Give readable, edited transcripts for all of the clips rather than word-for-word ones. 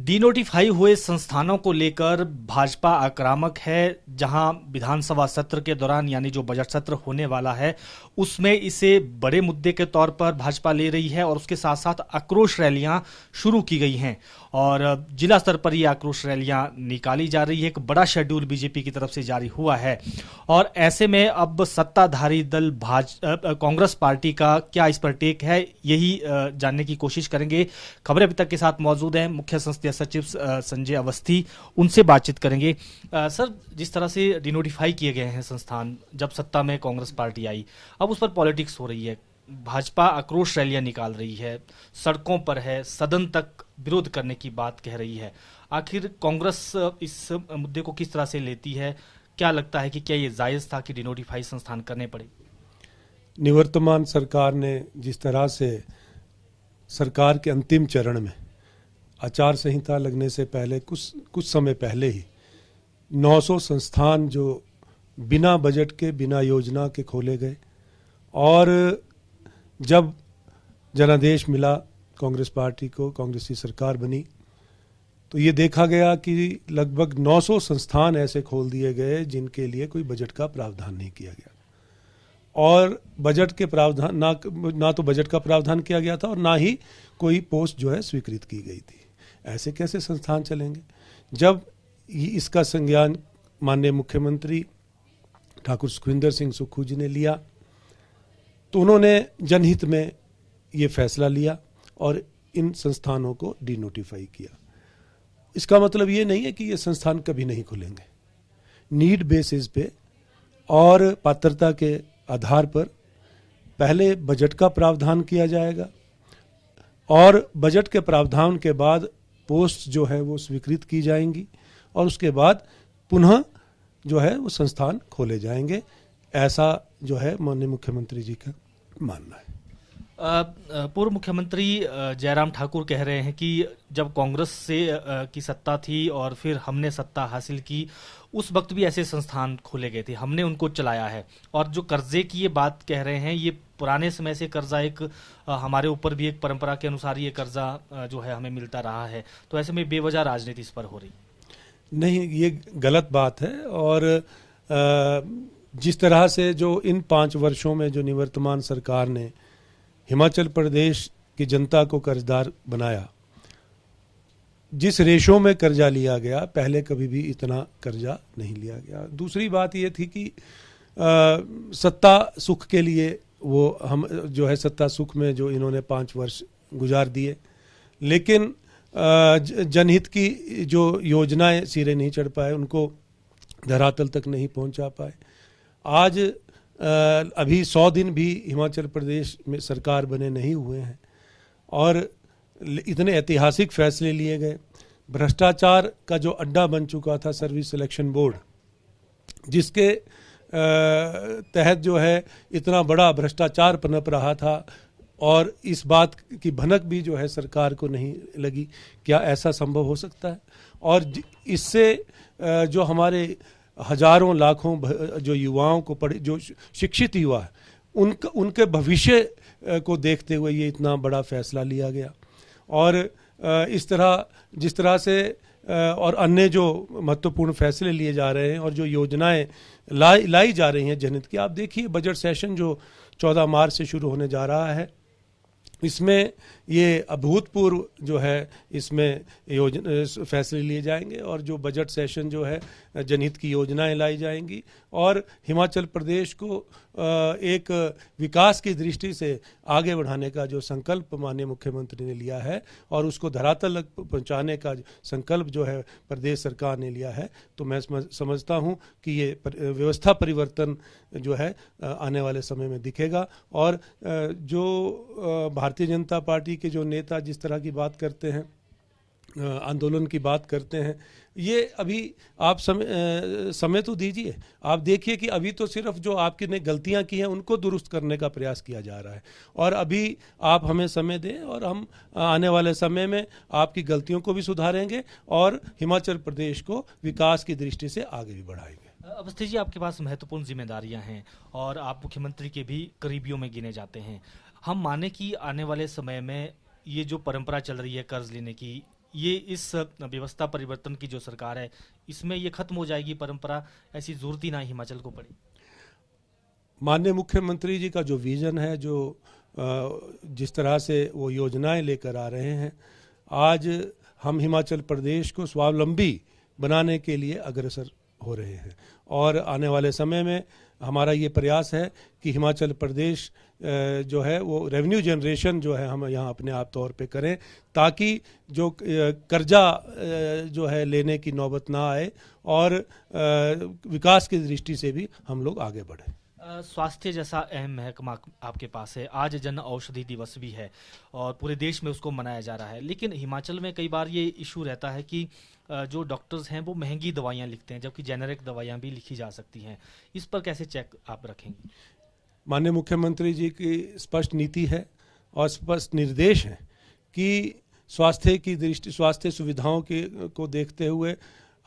Denotify हुए संस्थानों को लेकर भाजपा आक्रामक है। जहां विधानसभा सत्र के दौरान यानी जो बजट सत्र होने वाला है उसमें इसे बड़े मुद्दे के तौर पर भाजपा ले रही है और उसके साथ साथ आक्रोश रैलियां शुरू की गई हैं और जिला स्तर पर ये आक्रोश रैलियां निकाली जा रही है। एक बड़ा शेड्यूल बीजेपी की तरफ से जारी हुआ है और ऐसे में अब सत्ताधारी दल कांग्रेस पार्टी का क्या इस पर टेक है, यही जानने की कोशिश करेंगे। खबरें अभी तक के साथ मौजूद हैं मुख्य संसदीय सचिव संजय अवस्थी, उनसे बातचीत करेंगे। सर, जिस तरह से डिनोटिफाई किए गए हैं संस्थान जब सत्ता में कांग्रेस पार्टी आई, अब उस पर पॉलिटिक्स हो रही है, भाजपा आक्रोश रैलियां निकाल रही है, सड़कों पर है, सदन तक विरोध करने की बात कह रही है। आखिर कांग्रेस इस मुद्दे को किस तरह से लेती है? क्या लगता है कि क्या ये जायज था कि डिनोटिफाई संस्थान करने पड़े? निवर्तमान सरकार ने जिस तरह से सरकार के अंतिम चरण में आचार संहिता लगने से पहले कुछ समय पहले ही 900 संस्थान जो बिना बजट के, बिना योजना के खोले गए और जब जनादेश मिला कांग्रेस पार्टी को, कांग्रेस की सरकार बनी, तो ये देखा गया कि लगभग 900 संस्थान ऐसे खोल दिए गए जिनके लिए कोई बजट का प्रावधान नहीं किया गया और बजट के प्रावधान ना तो बजट का प्रावधान किया गया था और ना ही कोई पोस्ट जो है स्वीकृत की गई थी। ऐसे कैसे संस्थान चलेंगे? जब इसका संज्ञान माननीय मुख्यमंत्री ठाकुर सुखविंदर सिंह सुक्खू जी ने लिया तो उन्होंने जनहित में ये फैसला लिया और इन संस्थानों को डीनोटिफाई किया। इसका मतलब ये नहीं है कि ये संस्थान कभी नहीं खुलेंगे। नीड बेसिस पे और पात्रता के आधार पर पहले बजट का प्रावधान किया जाएगा और बजट के प्रावधान के बाद पोस्ट जो है वो स्वीकृत की जाएंगी और उसके बाद पुनः जो है वो संस्थान खोले जाएंगे। ऐसा जो है माननीय मुख्यमंत्री जी का मानना है। पूर्व मुख्यमंत्री जयराम ठाकुर कह रहे हैं कि जब कांग्रेस से की सत्ता थी और फिर हमने सत्ता हासिल की, उस वक्त भी ऐसे संस्थान खोले गए थे, हमने उनको चलाया है। और जो कर्जे की ये बात कह रहे हैं, ये पुराने समय से कर्जा एक हमारे ऊपर भी एक परंपरा के अनुसार ये कर्जा जो है हमें मिलता रहा है, तो ऐसे में बेवजह राजनीति इस पर हो रही नहीं, ये गलत बात है। और जिस तरह से जो इन 5 वर्षों में जो निवर्तमान सरकार ने हिमाचल प्रदेश की जनता को कर्जदार बनाया, जिस रेशो में कर्जा लिया गया, पहले कभी भी इतना कर्जा नहीं लिया गया। दूसरी बात ये थी कि सत्ता सुख के लिए वो हम जो है सत्ता सुख में जो इन्होंने 5 वर्ष गुजार दिए, लेकिन जनहित की जो योजनाएं सिरे नहीं चढ़ पाए, उनको धरातल तक नहीं पहुंचा पाए। आज अभी 100 दिन भी हिमाचल प्रदेश में सरकार बने नहीं हुए हैं और इतने ऐतिहासिक फैसले लिए गए। भ्रष्टाचार का जो अड्डा बन चुका था सर्विस सिलेक्शन बोर्ड, जिसके तहत जो है इतना बड़ा भ्रष्टाचार पनप रहा था और इस बात की भनक भी जो है सरकार को नहीं लगी। क्या ऐसा संभव हो सकता है? और इससे जो हमारे हजारों लाखों जो युवाओं को जो शिक्षित युवा है, उनके भविष्य को देखते हुए ये इतना बड़ा फैसला लिया गया। और इस तरह जिस तरह से और अन्य जो महत्वपूर्ण फैसले लिए जा रहे हैं और जो योजनाएं लाई जा रही हैं जनहित की, आप देखिए बजट सेशन जो 14 मार्च से शुरू होने जा रहा है, इसमें ये अभूतपूर्व जो है इसमें फैसले लिए जाएंगे और जो बजट सेशन जो है जनहित की योजनाएं लाई जाएंगी और हिमाचल प्रदेश को एक विकास की दृष्टि से आगे बढ़ाने का जो संकल्प माननीय मुख्यमंत्री ने लिया है और उसको धरातल तक पहुंचाने का संकल्प जो है प्रदेश सरकार ने लिया है, तो मैं समझता हूं कि ये व्यवस्था परिवर्तन जो है आने वाले समय में दिखेगा। और जो भारतीय जनता पार्टी के जो नेता जिस तरह की बात करते हैं, आंदोलन की बात करते हैं, ये अभी आप समय तो दीजिए। आप देखिए कि अभी तो सिर्फ जो आपकी ने गलतियां की हैं उनको दुरुस्त करने का प्रयास किया जा रहा है और अभी आप हमें समय दें और हम आने वाले समय में आपकी गलतियों को भी सुधारेंगे और हिमाचल प्रदेश को विकास की दृष्टि से आगे भी बढ़ाएंगे। अवस्थी जी, आपके पास महत्वपूर्ण जिम्मेदारियां हैं और आप मुख्यमंत्री के भी करीबियों में गिने जाते हैं। हम माने कि आने वाले समय में ये जो परंपरा चल रही है कर्ज लेने की, ये इस व्यवस्था परिवर्तन की जो सरकार है इसमें ये खत्म हो जाएगी परंपरा, ऐसी जरूरत ही ना हिमाचल को पड़ी। माननीय मुख्यमंत्री जी का जो विजन है, जो जिस तरह से वो योजनाएं लेकर आ रहे हैं, आज हम हिमाचल प्रदेश को स्वावलंबी बनाने के लिए अग्रसर हो रहे हैं। और आने वाले समय में हमारा ये प्रयास है कि हिमाचल प्रदेश जो है वो रेवेन्यू जनरेशन जो है हम यहाँ अपने आप तौर पे करें, ताकि जो कर्जा जो है लेने की नौबत ना आए और विकास की दृष्टि से भी हम लोग आगे बढ़ें। स्वास्थ्य जैसा अहम महकमा आपके पास है, आज जन औषधि दिवस भी है और पूरे देश में उसको मनाया जा रहा है, लेकिन हिमाचल में कई बार ये इशू रहता है कि जो डॉक्टर्स हैं वो महंगी दवाइयाँ लिखते हैं, जबकि जेनेरिक दवाइयाँ भी लिखी जा सकती हैं। इस पर कैसे चेक आप रखेंगे? माननीय मुख्यमंत्री जी की स्पष्ट नीति है और स्पष्ट निर्देश है कि स्वास्थ्य सुविधाओं को देखते हुए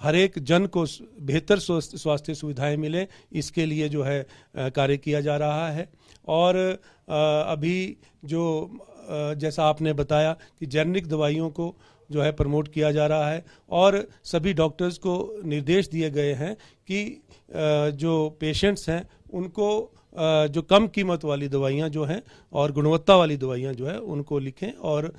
हर एक जन को बेहतर स्वास्थ्य सुविधाएं मिले, इसके लिए जो है कार्य किया जा रहा है। और अभी जो जैसा आपने बताया कि जेनेरिक दवाइयों को जो है प्रमोट किया जा रहा है और सभी डॉक्टर्स को निर्देश दिए गए हैं कि जो पेशेंट्स हैं उनको जो कम कीमत वाली दवाइयाँ जो हैं और गुणवत्ता वाली दवाइयाँ जो है उनको लिखें, और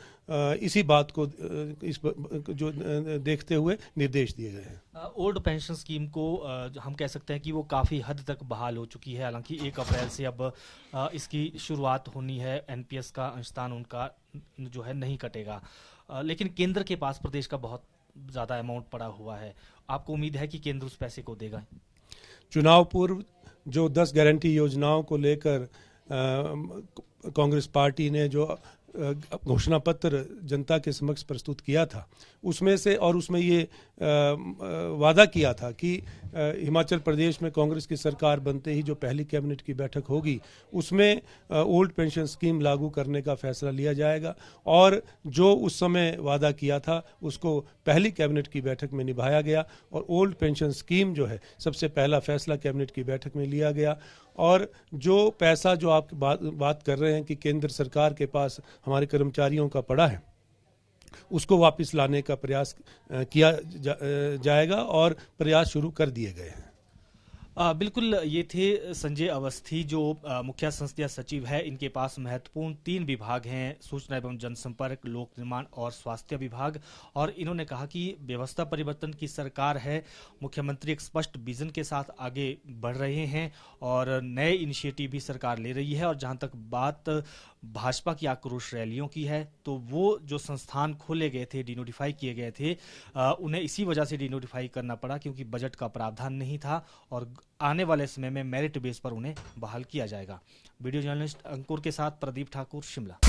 इसी बात को जो देखते हुए निर्देश दिए गए हैं। ओल्ड पेंशन स्कीम को हम कह सकते हैं कि वो काफ़ी हद तक बहाल हो चुकी है, हालांकि 1 अप्रैल से अब इसकी शुरुआत होनी है। एनपीएस का अंशदान उनका जो है नहीं कटेगा, लेकिन केंद्र के पास प्रदेश का बहुत ज़्यादा अमाउंट पड़ा हुआ है। आपको उम्मीद है कि केंद्र उस पैसे को देगा? चुनाव पूर्व जो 10 गारंटी योजनाओं को लेकर कांग्रेस पार्टी ने जो घोषणा पत्र जनता के समक्ष प्रस्तुत किया था, उसमें ये वादा किया था कि हिमाचल प्रदेश में कांग्रेस की सरकार बनते ही जो पहली कैबिनेट की बैठक होगी उसमें ओल्ड पेंशन स्कीम लागू करने का फैसला लिया जाएगा, और जो उस समय वादा किया था उसको पहली कैबिनेट की बैठक में निभाया गया और ओल्ड पेंशन स्कीम जो है सबसे पहला फैसला कैबिनेट की बैठक में लिया गया। और जो पैसा जो आप बात कर रहे हैं कि केंद्र सरकार के पास हमारे कर्मचारियों का पड़ा है, उसको वापस लाने का प्रयास किया जाएगा और प्रयास शुरू कर दिए गए हैं। बिल्कुल, ये थे संजय अवस्थी जो मुख्य संसदीय सचिव है। इनके पास महत्वपूर्ण 3 विभाग हैं, सूचना एवं जनसंपर्क, लोक निर्माण और स्वास्थ्य विभाग, और इन्होंने कहा कि व्यवस्था परिवर्तन की सरकार है। मुख्यमंत्री एक स्पष्ट विजन के साथ आगे बढ़ रहे हैं और नए इनिशिएटिव भी सरकार ले रही है। और जहां तक बात भाजपा की आक्रोश रैलियों की है, तो वो जो संस्थान खोले गए थे, डिनोटिफाई किए गए थे, उन्हें इसी वजह से डिनोटिफाई करना पड़ा क्योंकि बजट का प्रावधान नहीं था, और आने वाले समय में मेरिट बेस पर उन्हें बहाल किया जाएगा। वीडियो जर्नलिस्ट अंकुर के साथ प्रदीप ठाकुर, शिमला।